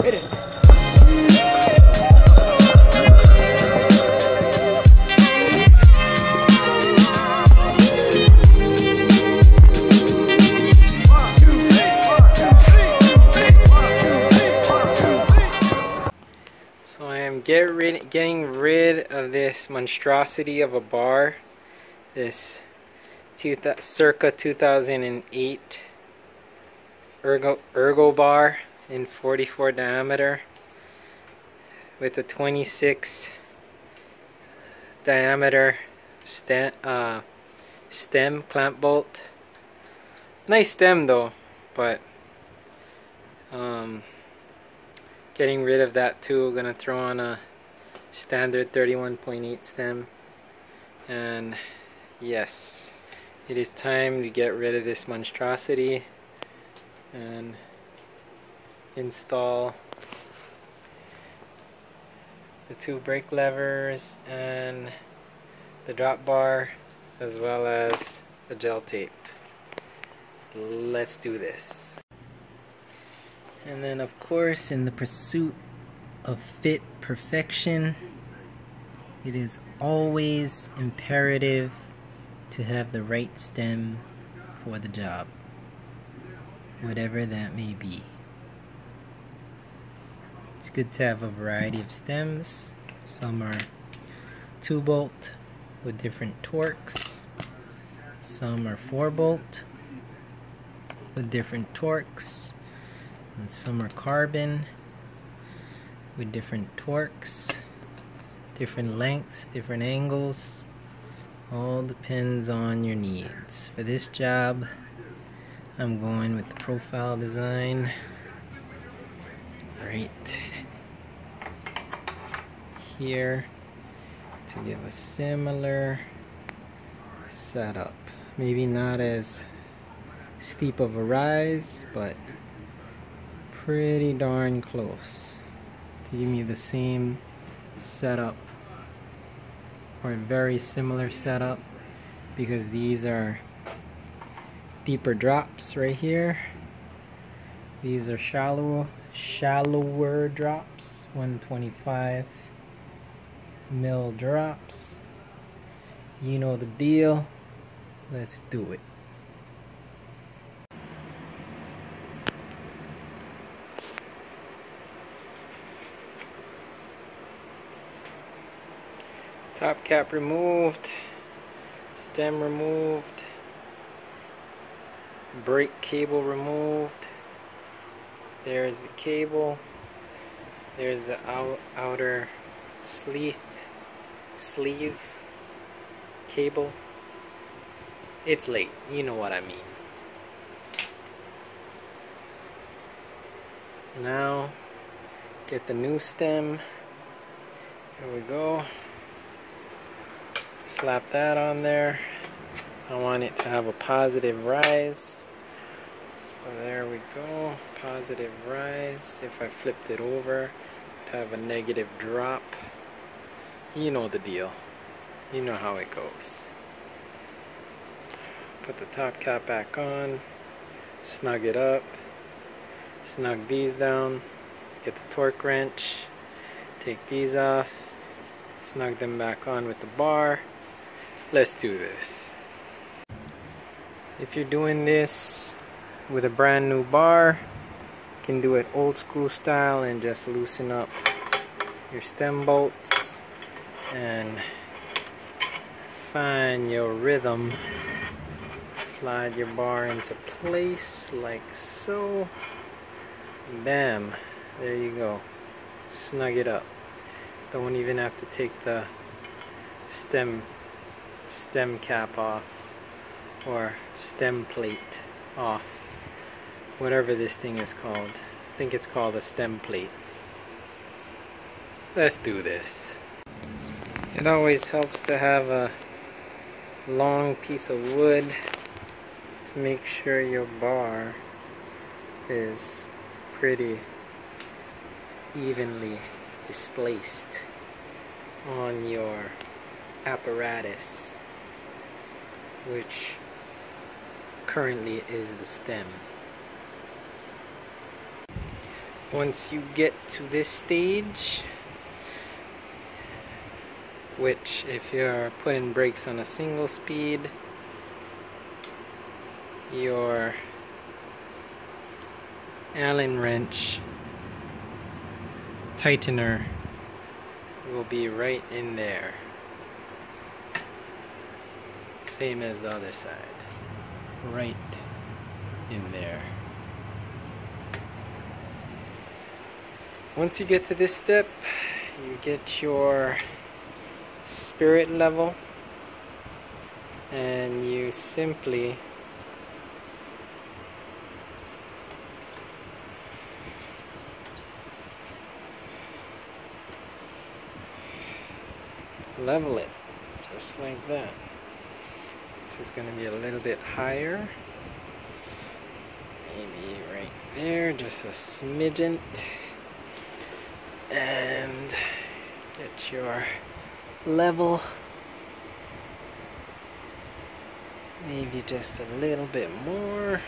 Hit it. So I am getting rid of this monstrosity of a bar, this circa 2008 ergo bar in 44 diameter with a 26 diameter stem clamp bolt. Nice stem though, but getting rid of that too. Gonna throw on a standard 31.8 stem, and yes, it is time to get rid of this monstrosity and install the two brake levers and the drop bar, as well as the gel tape. Let's do this. And then of course, in the pursuit of fit perfection, it is always imperative to have the right stem for the job, whatever that may be. It's good to have a variety of stems. Some are 2-bolt with different torques. Some are 4-bolt with different torques. And some are carbon with different torques, different lengths, different angles. All depends on your needs. For this job, I'm going with the profile design right here to give a similar setup. Maybe not as steep of a rise, but pretty darn close to give me the same setup, or a very similar setup, because these are deeper drops right here. These are shallower drops, 125 mil drops. You know the deal. Let's do it. Top cap removed, stem removed, brake cable removed. There's the cable. There's the outer sleeve cable. It's late, you know what I mean. Now, get the new stem. Here we go. Slap that on there. I want it to have a positive rise. So there we go. Positive rise. If I flipped it over, to have a negative drop. You know the deal. You know how it goes. Put the top cap back on. Snug it up. Snug these down. Get the torque wrench. Take these off. Snug them back on with the bar. Let's do this. If you're doing this with a brand new bar, you can do it old school style and just loosen up your stem bolts and find your rhythm. Slide your bar into place like so. Bam, there you go. Snug it up. Don't even have to take the stem cap off, or stem plate off, whatever this thing is called. I think it's called a stem plate. Let's do this. It always helps to have a long piece of wood to make sure your bar is pretty evenly displaced on your apparatus, which currently is the stem. Once you get to this stage, which if you're putting brakes on a single speed, your Allen wrench tightener will be right in there, same as the other side, right in there. Once you get to this step, you get your spirit level and you simply level it just like that. This is going to be a little bit higher, maybe right there, just a smidgen, and get your level maybe just a little bit more,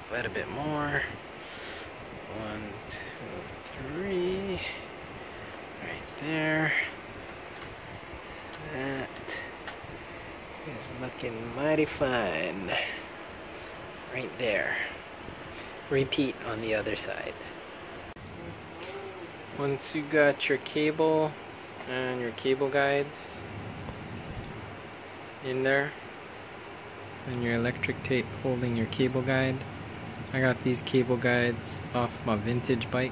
quite a bit more. 1, 2, 3, right there. That is looking mighty fine right there. Repeat on the other side. Once you got your cable and your cable guides in there and your electric tape holding your cable guide, I got these cable guides off my vintage bike.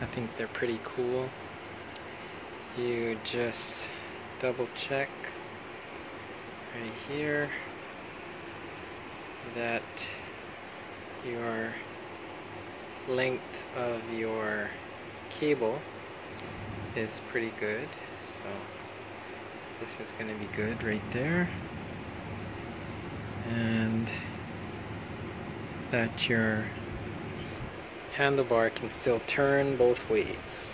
I think they're pretty cool. You just double check right here that your length of your cable is pretty good, so this is going to be good right there, and that your handlebar can still turn both ways.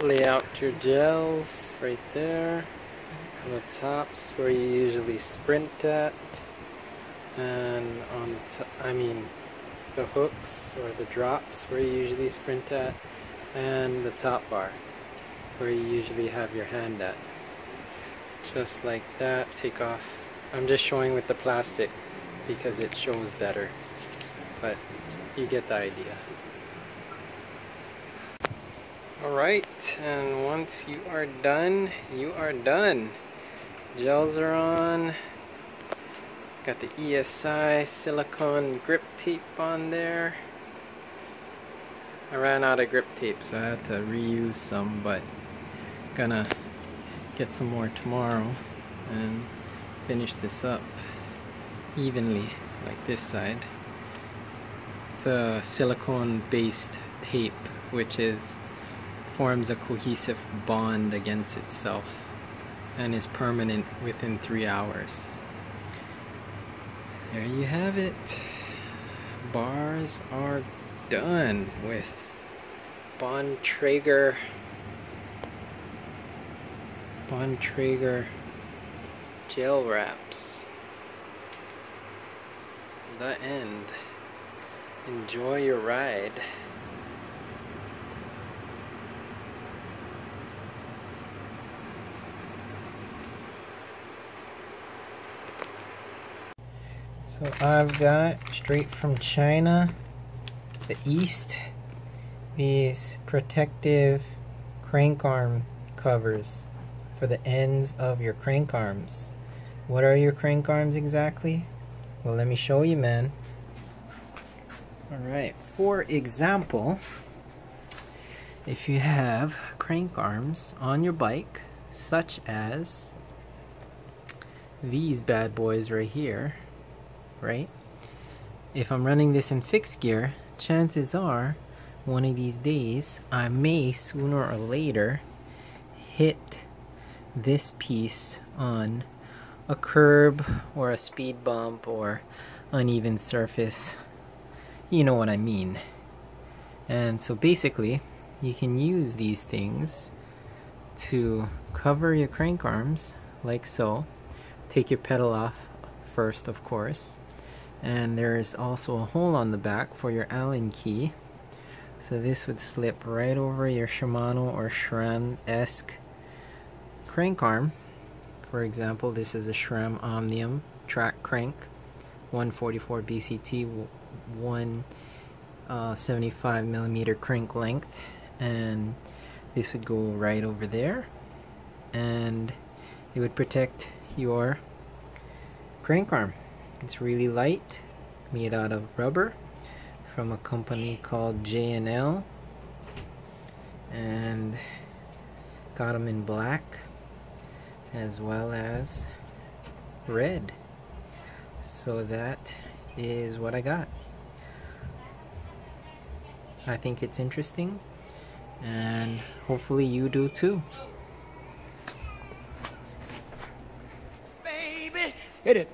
Lay out your gels right there on the tops where you usually sprint at, and on the hooks or the drops where you usually sprint at, and the top bar where you usually have your hand at. Just like that. Take off. I'm just showing with the plastic because it shows better, but you get the idea. Alright, and once you are done, you are done. Gels are on. Got the ESI silicone grip tape on there. I ran out of grip tape, so I had to reuse some, but gonna get some more tomorrow and finish this up evenly, like this side. It's a silicone based tape, which forms a cohesive bond against itself and is permanent within 3 hours. There you have it. Bars are done with Bontrager gel wraps. The end. Enjoy your ride. So I've got, straight from China, the East, these protective crank arm covers for the ends of your crank arms. What are your crank arms exactly? Well, let me show you, man. Alright, for example, if you have crank arms on your bike, such as these bad boys right here, right? If I'm running this in fixed gear, chances are one of these days I may sooner or later hit this piece on a curb or a speed bump or uneven surface. You know what I mean. And so basically, you can use these things to cover your crank arms, like so. Take your pedal off first, of course. And there is also a hole on the back for your Allen key. So this would slip right over your Shimano or SRAM-esque crank arm. For example, this is a SRAM Omnium track crank, 144 BCT, 175mm crank length, and this would go right over there, and it would protect your crank arm. It's really light, made out of rubber from a company called J&L, and got them in black as well as red. So that is what I got. I think it's interesting, and hopefully you do too. Baby, hit it.